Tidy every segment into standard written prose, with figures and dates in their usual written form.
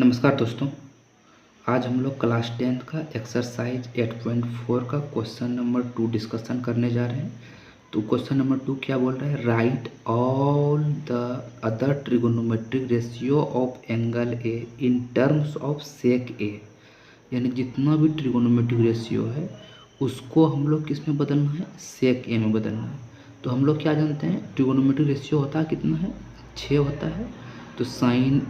नमस्कार दोस्तों। आज हम लोग क्लास 10th का एक्सरसाइज 8.4 का क्वेश्चन नंबर 2 डिस्कशन करने जा रहे हैं। तो क्वेश्चन नंबर 2 क्या बोल रहा है? Right all the other trigonometric ratio of angle A in terms of sec A. यानी जितना भी ट्रिगोनोमेट्रिक रेशियो है उसको हम लोग किस में बदलना है? सेक ए में बदलना है। तो हम लोग क्या जानते हैं, ट्रिगोनोमेट्रिक रेशियो होता है कितना है? 6 होता है। तो साइन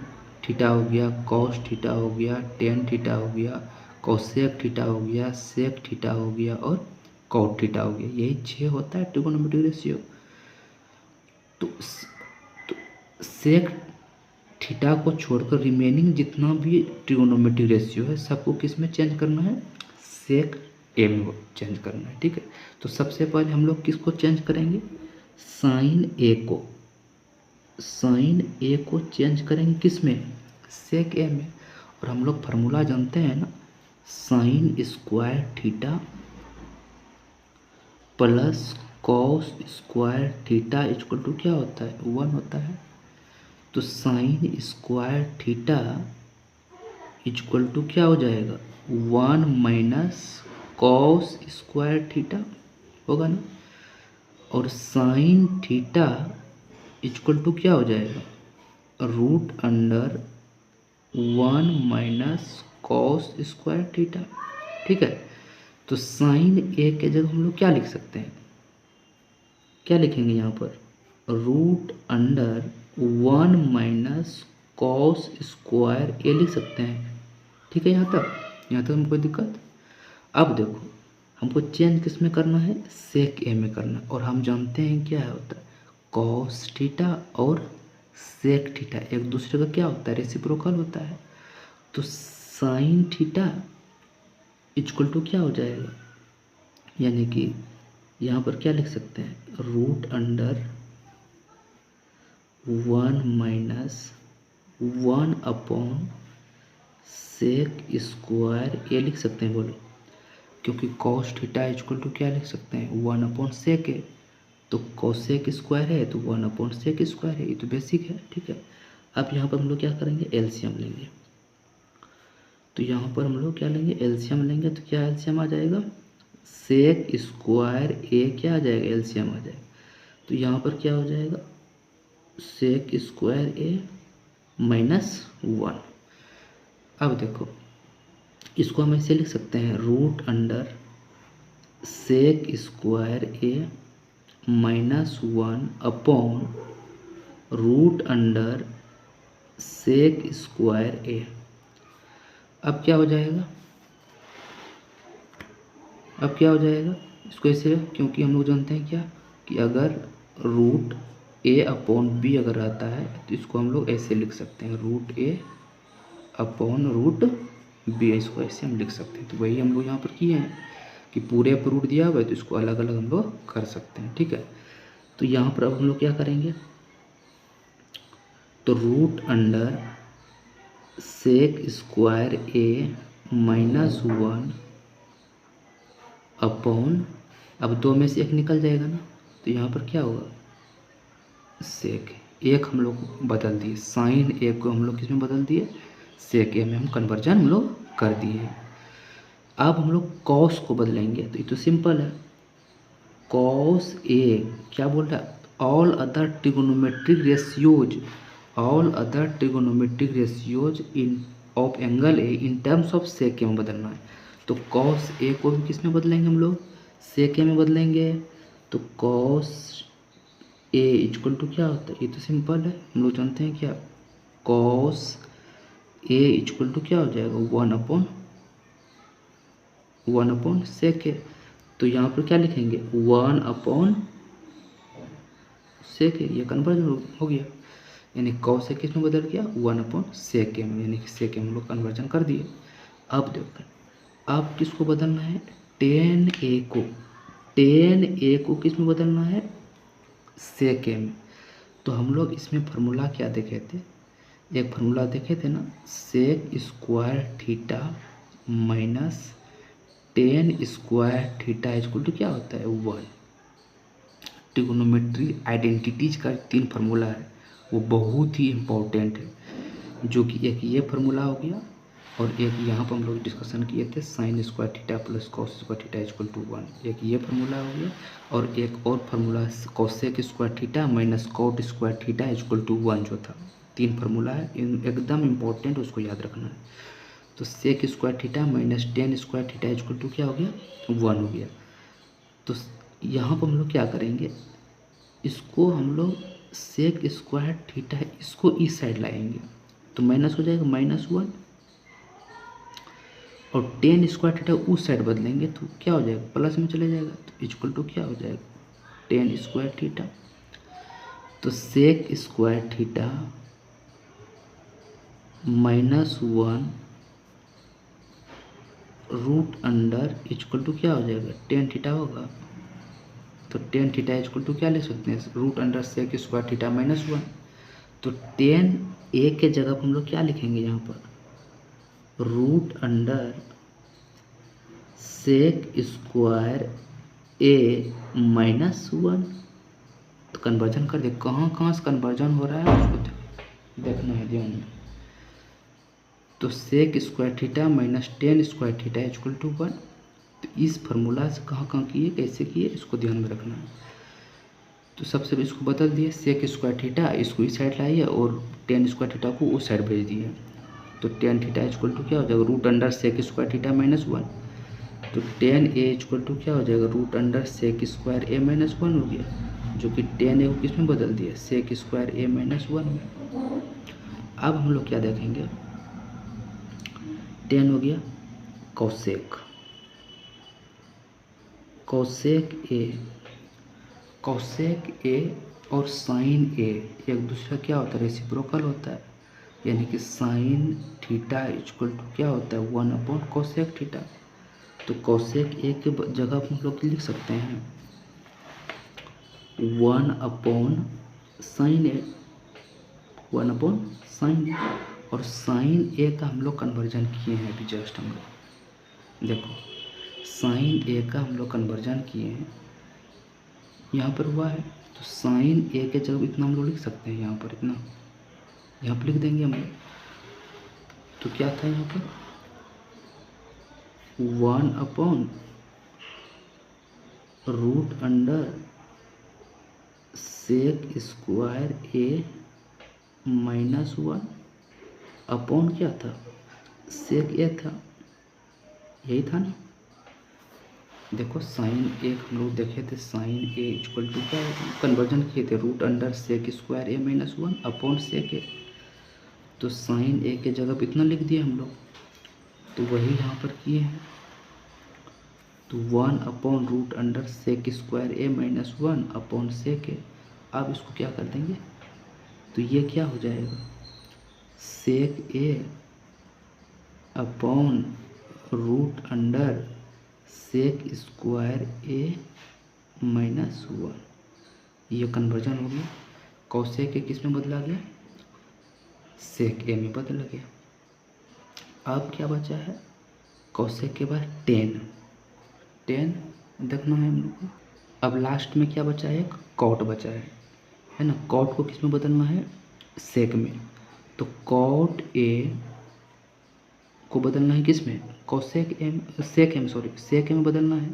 थीटा हो गया, कॉस थीटा हो गया, टेन थीटा हो गया, कोसेक थीटा हो गया, सेक थीटा हो गया और कॉट थीटा हो गया। यही 6 होता है ट्रिगोनोमेट्रिक रेशियो। तो सेक थीटा को छोड़कर रिमेनिंग जितना भी ट्रिगोनोमेट्रिक रेशियो है सबको किस में चेंज करना है? सेक ए में चेंज करना है। ठीक है, तो सबसे पहले हम लोग किसको चेंज करेंगे? साइन ए को चेंज करेंगे किस में? सेक ए में। और हम लोग फार्मूला जानते हैं ना, sine square theta plus cos square theta equal to क्या होता है? 1 होता है। तो sine square theta equal to क्या हो जाएगा? 1 माइनस कॉस स्क्वायर थीटा होगा ना। और साइन थीटा इक्वल टू क्या हो जाएगा? Root under 1 minus cos square theta. ठीक है, तो साइन ए के जगह हम लोग क्या लिख सकते हैं? क्या लिखेंगे यहाँ पर? Root under 1 minus cos square A लिख सकते हैं। ठीक है, यहाँ तक हमको कोई दिक्कत? अब देखो, हमको चेंज किस में करना है? सेक ए में करना। और हम जानते हैं क्या होता है? कॉस थीटा और सेक थीटा एक दूसरे का क्या होता है? रेसिप्रोकल होता है। तो साइन थीटा इक्वल टू क्या हो जाएगा? यानी कि यहाँ पर क्या लिख सकते हैं? Root under 1 minus 1 upon sec square A लिख सकते हैं। बोलो, क्योंकि कॉस थीटा इक्वल टू क्या लिख सकते हैं? 1 अपॉन सेक है। तो कॉसेक स्क्वायर है तो 1 अपॉन सेक स्क्वायर है। ये तो बेसिक है। ठीक है, अब यहाँ पर हम लोग क्या करेंगे? एलसीएम लेंगे। तो यहाँ पर हम लोग क्या लेंगे? एलसीएम लेंगे। तो क्या एलसीएम आ जाएगा? सेक स्क्वायर ए क्या आ जाएगा? एलसीएम आ जाएगा। तो यहाँ पर क्या हो जाएगा? Sec square A minus 1। अब देखो, इसको हम ऐसे लिख सकते हैं, root under sec square A minus 1 upon root under sec square A. अब क्या हो जाएगा? इसको ऐसे, क्योंकि हम लोग जानते हैं क्या कि अगर रूट ए अपॉन बी अगर रहता है तो इसको हम लोग ऐसे लिख सकते हैं, रूट ए अपॉन रूट बी। इसको ऐसे हम लिख सकते हैं। तो वही हम लोग यहाँ पर किए हैं कि पूरे पर रूट दिया हुआ है तो इसको अलग अलग हम लोग कर सकते हैं। ठीक है, तो यहाँ पर अब हम लोग क्या करेंगे? तो root under sec square A minus 1 upon, अब 2 में से 1 निकल जाएगा ना, तो यहाँ पर क्या होगा? सेक एक हम लोग बदल दिए, साइन ए को हम लोग किस में बदल दिए? सेक ए में हम कन्वर्जन हम लोग कर दिए। अब हम लोग कॉस को बदलेंगे। तो ये तो सिंपल है, कॉस ए क्या बोल रहा है? All other trigonometric ratios in of angle A in terms of sec A में बदलना है। तो कॉस ए को भी किस में बदलेंगे हम लोग? सेक ए में बदलेंगे। तो कॉस ए इक्वल टू क्या होता है? ये तो सिंपल है, हम लोग जानते हैं क्या? कॉस ए इक्वल टू क्या हो जाएगा? 1 अपॉन सेक ए। तो यहाँ पर क्या लिखेंगे? 1 अपॉन सेक ए। ये कन्वर्जन हो गया, यानी कॉस ए किस में बदल गया? 1 अपॉन सेक ए में, यानी कि सेक ए में हम लोग कन्वर्जन कर दिए। अब देखो, अब किसको बदलना है? टेन ए को किस में बदलना है? सेक ए में। तो हम लोग इसमें फार्मूला क्या देखे थे? एक फार्मूला देखे थे ना, sec square theta minus tan square theta equal to क्या होता है? 1। ट्रिगोनोमेट्री आइडेंटिटीज का 3 फार्मूला है, वो बहुत ही इम्पोर्टेंट है। जो कि एक ये फार्मूला हो गया और एक यहाँ पर हम लोग डिस्कशन किए थे sine square theta plus cos square theta equal to 1, एक ये फार्मूला हो गया और एक और formula cosec square theta minus cot square theta equal to 1 जो था। 3 फार्मूला है, एकदम इम्पोर्टेंट, उसको याद रखना है। तो sec square theta minus tan square theta equal to क्या हो गया, 1 हो गया। तो यहाँ पर हम लोग क्या करेंगे, इसको हम लोग सेक स्क्वायर थीटा है इसको इस साइड लाएंगे तो माइनस हो जाएगा -1 और टेन स्क्वायर थीटा उस साइड बदलेंगे तो क्या हो जाएगा, प्लस में चले जाएगा तो इक्वल टू क्या हो जाएगा, टेन स्क्वायर थीटा। तो sec square theta -1 root under equal to क्या हो जाएगा, टेन थीटा होगा। तो टेन थीटा इक्वल टू क्या ले सकते हैं, root under sec square theta -1। तो टेन ए के जगह पर हम लोग क्या लिखेंगे यहाँ पर, root under sec square A -1। तो कन्वर्जन कर दे, कहाँ कहाँ से कन्वर्जन हो रहा है उसको देखना है ध्यान में। तो sec square theta minus tan square theta equal to 1। तो इस फार्मूला से कहाँ कहाँ किए, कैसे किए, इसको ध्यान में रखना है। तो सबसे इसको बदल दिए, सेक स्क्वायर थीटा इसको इस साइड लाइए और टेन स्क्वायर थीटा को उस साइड भेज दिए। तो टेन थीटा इक्वल टू क्या हो जाएगा, root under sec square theta -1। तो टेन ए इक्वल टू क्या हो जाएगा, root under sec square A -1 हो गया, जो कि टेन ए को किस में बदल दिया, सेक स्क्वायर ए -1 में। अब हम लोग क्या देखेंगे, टेन हो गया कॉसेक, कॉसेक ए और साइन ए एक दूसरा क्या होता है, रेसिप्रोकल होता है। यानी कि साइन थीटा इक्वल टू क्या होता है, 1/कोसेक थीटा। तो कोसेक ए के जगह हम लोग लिख सकते हैं 1/साइन ए, 1/साइन ए। और साइन ए का हम लोग कन्वर्जन किए हैं अभी जस्ट, हम लोग देखो साइन ए का हम लोग कन्वर्जन किए हैं, यहाँ पर हुआ है। तो साइन ए के जगह इतना हम लोग लिख सकते हैं, यहाँ पर इतना, यहाँ पर लिख देंगे हम लोग। तो क्या था यहाँ पर 1/रूट under sec square A -1 upon क्या था, सेक ए था, यही था ना। देखो साइन ए हम लोग देखे थे, साइन ए इक्वल टू क्या कन्वर्जन किए थे, root under sec square A -1 upon सेक ए। तो साइन ए के जगह पे इतना लिख दिए हम लोग, तो वही यहाँ पर किए हैं। तो 1/रूट under sec square A -1 upon सेक ए। अब इसको क्या कर देंगे, तो ये क्या हो जाएगा, sec A upon root under sec square A -1। ये कन्वर्जन हो गया, कॉसेक ए किस में बदला गया, सेक ए में बदल गया। अब क्या बचा है, कॉसेक के बाद टेन देखना है हम लोग को। अब लास्ट में क्या बचा है, एक कॉट बचा है ना। कॉट को किस में बदलना है, सेक में। तो कॉट ए को बदलना है किस में, cosec M, sec M, sorry sec A में बदलना है।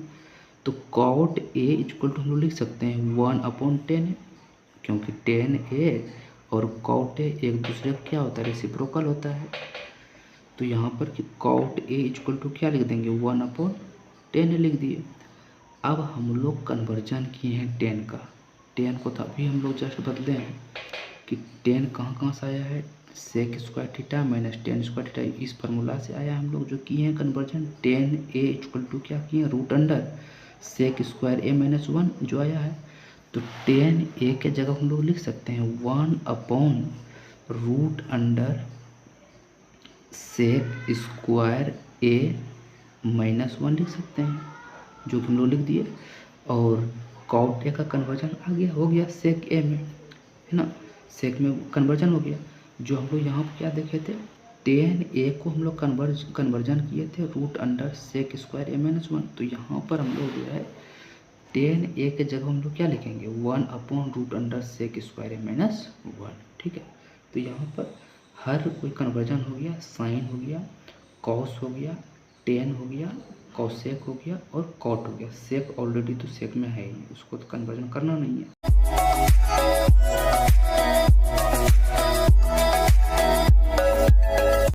तो कॉट ए इक्वल टू हम लोग लिख सकते हैं 1/10, क्योंकि 10a और कॉट ए एक दूसरे का क्या होता है, रेसिप्रोकल होता है। तो यहाँ पर कि कॉट ए इक्वल टू क्या लिख देंगे, 1/10 लिख दिए। अब हम लोग कन्वर्जन किए हैं 10 का, 10 को तभी हम लोग जस्ट बदले हैं कि 10 कहाँ कहाँ से आया है, sec square theta minus tan square theta, इस फार्मूला से आया। हम लोग जो किए हैं कन्वर्जन 10a इक्वल टू क्या किए, root under sec square A -1 जो आया है। तो 10a के जगह हम लोग लिख सकते हैं 1/रूट अंडर सेक स्क्वायर ए -1 लिख सकते हैं, जो कि हम लोग लिख दिए। और कॉट ए का कन्वर्जन आ गया, हो गया सेक ए में, है ना, सेक में कन्वर्जन हो गया। जो हम लोग यहाँ पर क्या देखे थे, 10a को हम लोग कन्वर्जन किए थे root under sec square A -1। तो यहाँ पर हम लोग जो है 10a के जगह हम लोग क्या लिखेंगे, 1/रूट अंडर सेक स्क्वायर ए -1, ठीक है। तो यहाँ पर हर कोई कन्वर्जन हो गया, साइन हो गया, कॉस हो गया, टेन हो गया, कॉसेक हो गया और कॉट हो गया। सेक ऑलरेडी तो सेक में है ही, उसको तो कन्वर्जन करना नहीं है।